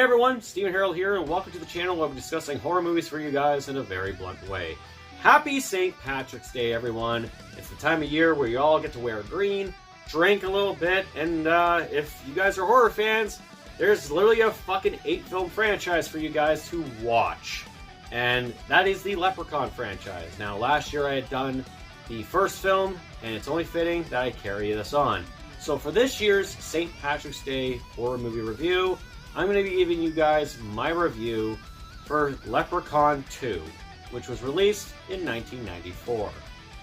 everyone, Stephen Harold here, and welcome to the channel where we're discussing horror movies for you guys in a very blunt way. Happy St. Patrick's Day, everyone. It's the time of year where you all get to wear green, drink a little bit, and if you guys are horror fans, there's literally a fucking 8-film franchise for you guys to watch. And that is the Leprechaun franchise. Now, last year I had done the first film, and it's only fitting that I carry this on. So for this year's St. Patrick's Day horror movie review, I'm going to be giving you guys my review for Leprechaun 2, which was released in 1994.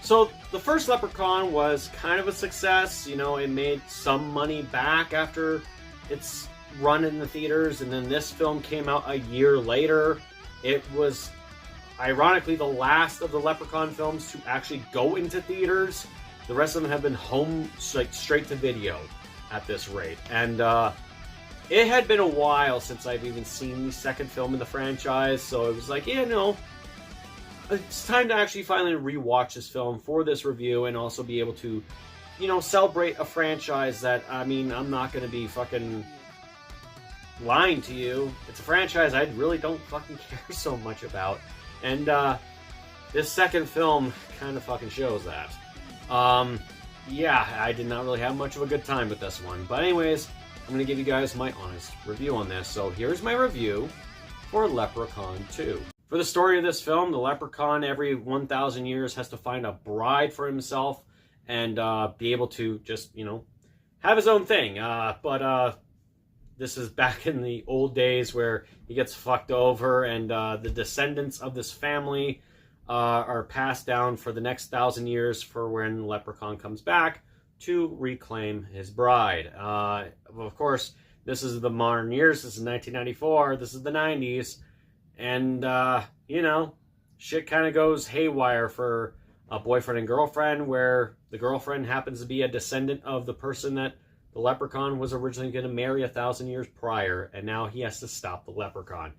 So the first Leprechaun was kind of a success. You know, it made some money back after its run in the theaters, and then this film came out a year later. It was ironically the last of the Leprechaun films to actually go into theaters. The rest of them have been home, like, straight to video at this rate. And it had been a while since I've even seen the second film in the franchise, so it was like, yeah, no, it's time to actually finally rewatch this film for this review and also be able to, you know, celebrate a franchise that, I mean, I'm not going to be fucking lying to you. It's a franchise I really don't fucking care so much about. And this second film kind of fucking shows that. Yeah, I did not really have much of a good time with this one. But anyways, I'm going to give you guys my honest review on this. So here's my review for Leprechaun 2. For the story of this film, the Leprechaun every 1,000 years has to find a bride for himself and be able to just, you know, have his own thing. But this is back in the old days where he gets fucked over, and the descendants of this family are passed down for the next 1,000 years for when Leprechaun comes back to reclaim his bride. Of course, this is the modern years. This is 1994. This is the 90s. And, you know, shit kind of goes haywire for a boyfriend and girlfriend, where the girlfriend happens to be a descendant of the person that the Leprechaun was originally going to marry 1,000 years prior, and now he has to stop the Leprechaun.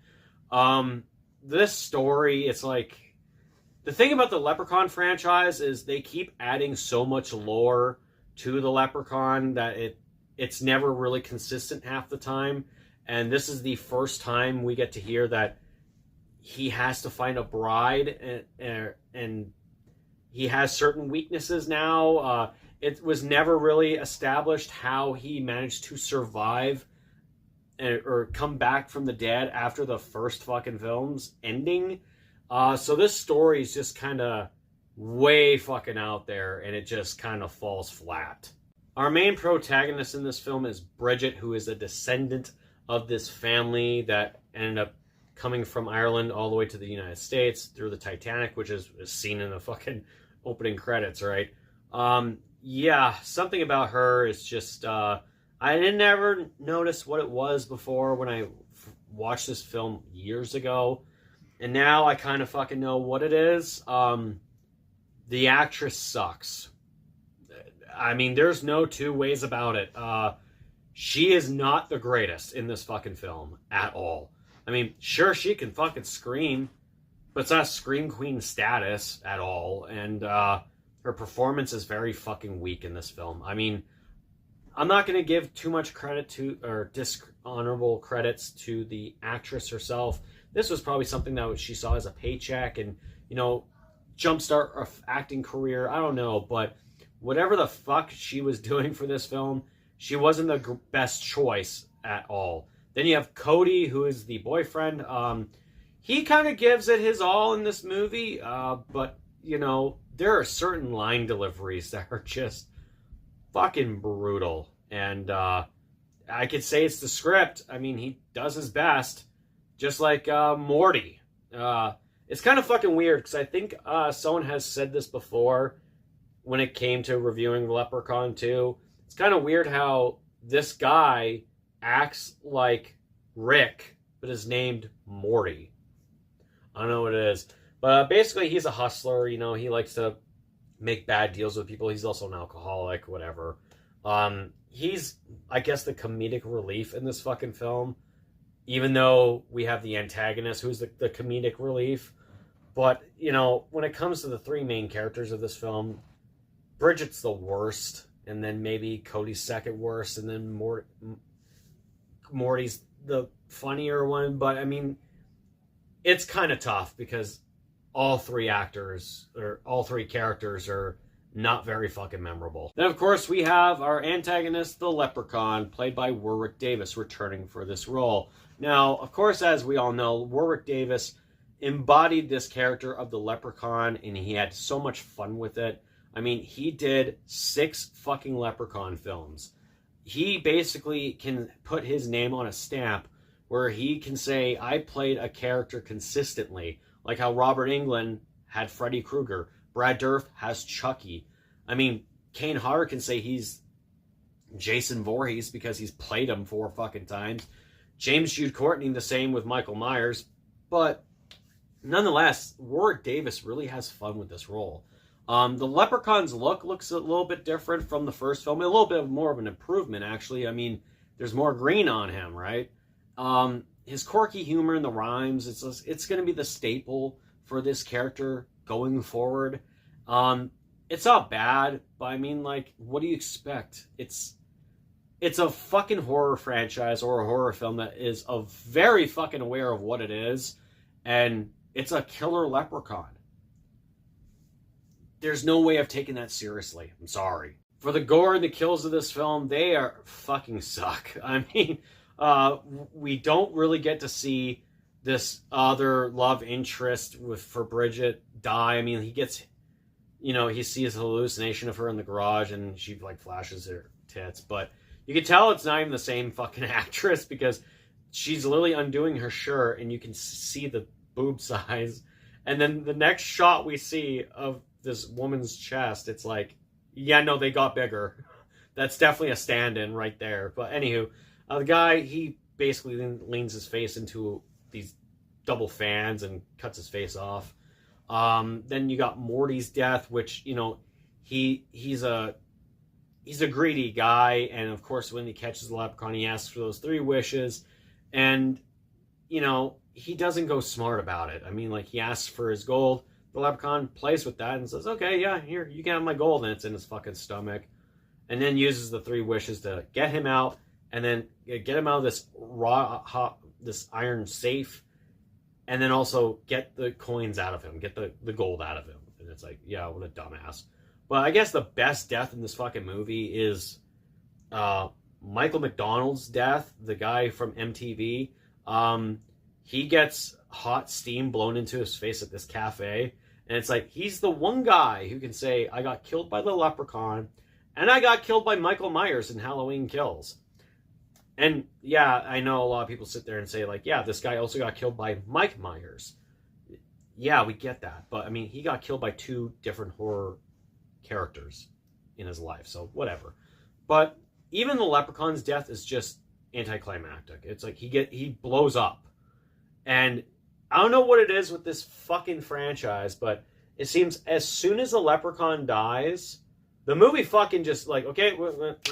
This story, it's like, the thing about the Leprechaun franchise is they keep adding so much lore to the Leprechaun that it's never really consistent half the time. And this is the first time we get to hear that he has to find a bride, and he has certain weaknesses now. It was never really established how he managed to survive or come back from the dead after the first fucking film's ending. So this story is just kind of way fucking out there, and it just kind of falls flat. Our main protagonist in this film is Bridget, who is a descendant of this family that ended up coming from Ireland all the way to the United States through the Titanic, which is seen in the fucking opening credits, right? Yeah, something about her is just, I didn't ever notice what it was before when I watched this film years ago. And now I kind of fucking know what it is. The actress sucks. I mean, there's no two ways about it. She is not the greatest in this fucking film at all. I mean, sure, she can fucking scream, but it's not Scream Queen status at all. And her performance is very fucking weak in this film. I mean, I'm not going to give too much credit to, or dishonorable credits to the actress herself. This was probably something that she saw as a paycheck and, you know, jumpstart her acting career. I don't know, but whatever the fuck she was doing for this film, she wasn't the best choice at all. Then you have Cody, who is the boyfriend. He kind of gives it his all in this movie, but, you know, there are certain line deliveries that are just fucking brutal. And I could say it's the script. I mean, he does his best. Just like Morty. It's kind of fucking weird, because I think someone has said this before when it came to reviewing Leprechaun 2. It's kind of weird how this guy acts like Rick, but is named Morty. I don't know what it is. But basically, he's a hustler. You know, he likes to make bad deals with people. He's also an alcoholic, whatever. He's, I guess, the comedic relief in this fucking film. Even though we have the antagonist, who's the comedic relief. But, you know, when it comes to the three main characters of this film, Bridget's the worst. And then maybe Cody's second worst. And then Morty's the funnier one, but I mean, it's kind of tough because all three characters are not very fucking memorable. Then, of course, we have our antagonist, the Leprechaun, played by Warwick Davis, returning for this role. Now, of course, as we all know, Warwick Davis embodied this character of the Leprechaun, and he had so much fun with it. I mean, he did 6 fucking Leprechaun films. He basically can put his name on a stamp where he can say, I played a character consistently, like how Robert Englund had Freddy Krueger. Brad Dourif has Chucky. I mean, Kane Hodder can say he's Jason Voorhees because he's played him 4 fucking times. James Jude Courtney, the same with Michael Myers. But nonetheless, Warwick Davis really has fun with this role. The Leprechaun's look looks a little bit different from the first film. A little bit more of an improvement, actually. I mean, there's more green on him, right? His quirky humor and the rhymes, it's going to be the staple for this character going forward. It's not bad, but I mean, like, what do you expect? It's a fucking horror franchise or a horror film that is very fucking aware of what it is, and it's a killer leprechaun. There's no way of taking that seriously. I'm sorry. For the gore and the kills of this film, they are fucking suck. I mean, we don't really get to see this other love interest for Bridget die. I mean, he gets, he sees a hallucination of her in the garage and she like flashes her tits, but you can tell it's not even the same fucking actress because she's literally undoing her shirt and you can see the boob size. And then the next shot we see of this woman's chest, it's like, yeah, no, they got bigger. That's definitely a stand-in right there. But anywho, the guy, he basically leans his face into these double fans and cuts his face off. Then you got Morty's death, which, he's a greedy guy. And of course, when he catches the leprechaun, he asks for those 3 wishes. And, he doesn't go smart about it. I mean, like, he asks for his gold. The leprechaun plays with that and says, okay, yeah, here, you can have my gold. And it's in his fucking stomach. And then uses the 3 wishes to get him out. And then get him out of this iron safe. And then also get the coins out of him. Get the gold out of him. And it's like, yeah, what a dumbass. But I guess the best death in this fucking movie is Michael McDonald's death. The guy from MTV. He gets hot steam blown into his face at this cafe. And it's like, he's the one guy who can say, I got killed by the leprechaun. And I got killed by Michael Myers in Halloween Kills. And yeah, I know a lot of people sit there and say, like, yeah, this guy also got killed by Mike Myers. Yeah, we get that. But, I mean, he got killed by 2 different horror characters in his life. So, whatever. But even the leprechaun's death is just anticlimactic. It's like he blows up. And I don't know what it is with this fucking franchise, but it seems as soon as the leprechaun dies, the movie fucking just like, okay,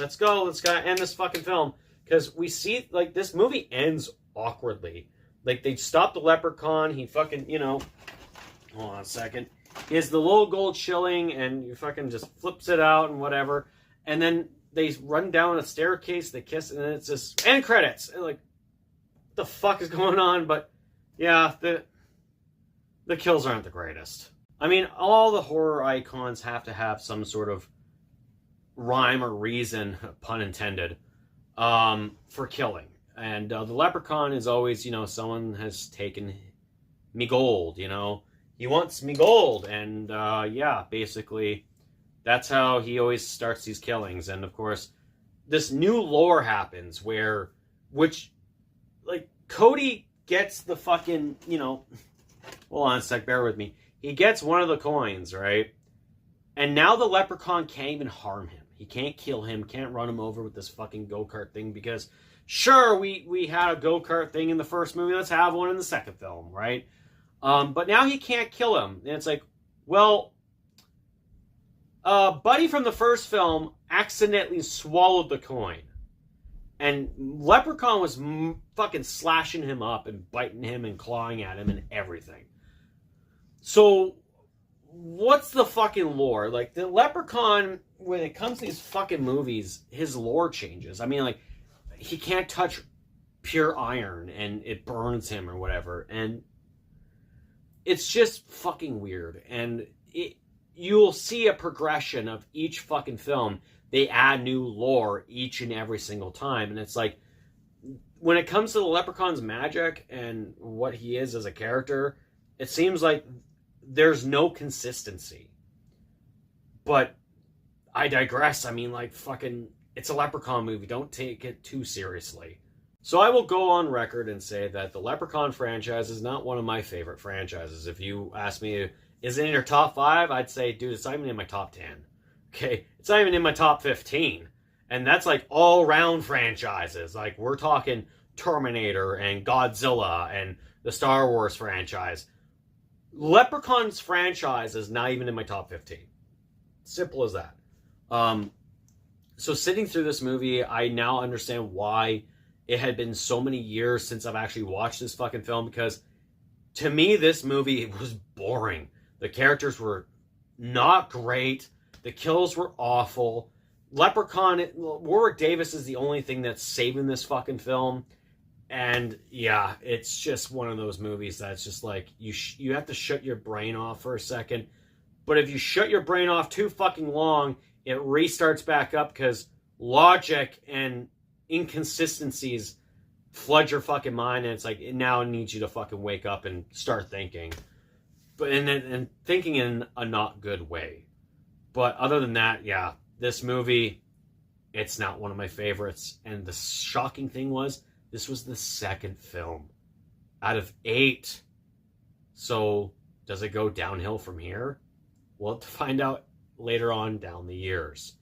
let's go. Let's end this fucking film. Because we see, like, this movie ends awkwardly. Like, they stop the leprechaun. He fucking, hold on a second. He has the little gold shilling, and he fucking just flips it out and whatever. And then they run down a staircase, they kiss, and then it's just, end credits. And like, what the fuck is going on? But, yeah, the kills aren't the greatest. I mean, all the horror icons have to have some sort of rhyme or reason, pun intended, for killing. And the leprechaun is always, someone has taken me gold, He wants me gold. And, yeah, basically, that's how he always starts these killings. And, of course, this new lore happens which, Cody gets the fucking, hold on a sec, bear with me. He gets one of the coins, right? And now the leprechaun can't even harm him. He can't kill him, can't run him over with this fucking go-kart thing because, sure, we had a go-kart thing in the first movie, let's have one in the second film, right? But now he can't kill him. And it's like, well, Buddy from the first film accidentally swallowed the coin. And Leprechaun was fucking slashing him up and biting him and clawing at him and everything. So, what's the fucking lore? Like, the Leprechaun, when it comes to these fucking movies, his lore changes. I mean, like, he can't touch pure iron and it burns him or whatever. And it's just fucking weird. And you'll see a progression of each fucking film. They add new lore each and every single time. And it's like, when it comes to the Leprechaun's magic and what he is as a character, it seems like there's no consistency. But I digress. I mean, like, fucking, it's a Leprechaun movie. Don't take it too seriously. So I will go on record and say that the Leprechaun franchise is not one of my favorite franchises. If you ask me, is it in your top 5? I'd say, dude, it's not even in my top 10. Okay? It's not even in my top 15. And that's like all-round franchises. Like, we're talking Terminator and Godzilla and the Star Wars franchise. Leprechaun's franchise is not even in my top 15. Simple as that. So sitting through this movie, I now understand why it had been so many years since I've actually watched this fucking film, because to me, this movie was boring. The characters were not great. The kills were awful. Leprechaun, Warwick Davis is the only thing that's saving this fucking film. And yeah, it's just one of those movies that's just like, you have to shut your brain off for a second. But if you shut your brain off too fucking long, it restarts back up because logic and inconsistencies flood your fucking mind, and it's like, it now needs you to fucking wake up and start thinking. But and thinking in a not good way. But other than that, yeah, this movie, it's not one of my favorites. And the shocking thing was, this was the second film out of 8. So, does it go downhill from here? We'll have to find out later on down the years.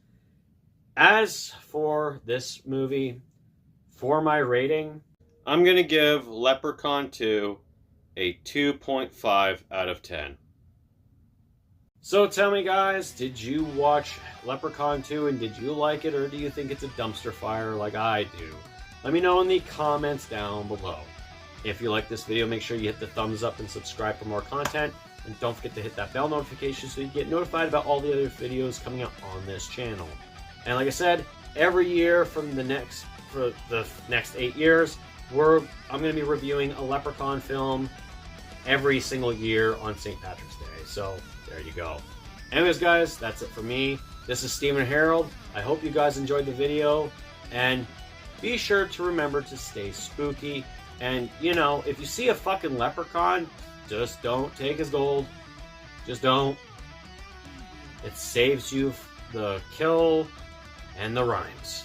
As for this movie, for my rating, I'm going to give Leprechaun 2 a 2.5 out of 10. So tell me, guys, did you watch Leprechaun 2 and did you like it, or do you think it's a dumpster fire like I do? Let me know in the comments down below. If you like this video, make sure you hit the thumbs up and subscribe for more content. And don't forget to hit that bell notification so you get notified about all the other videos coming out on this channel. And like I said, every year for the next 8 years, I'm going to be reviewing a Leprechaun film every single year on St. Patrick's Day. So there you go. Anyways, guys, that's it for me. This is Stephen Harold. I hope you guys enjoyed the video. And be sure to remember to stay spooky. And, you know, if you see a fucking leprechaun, just don't take his gold. Just don't. It saves you the kill and the rhymes.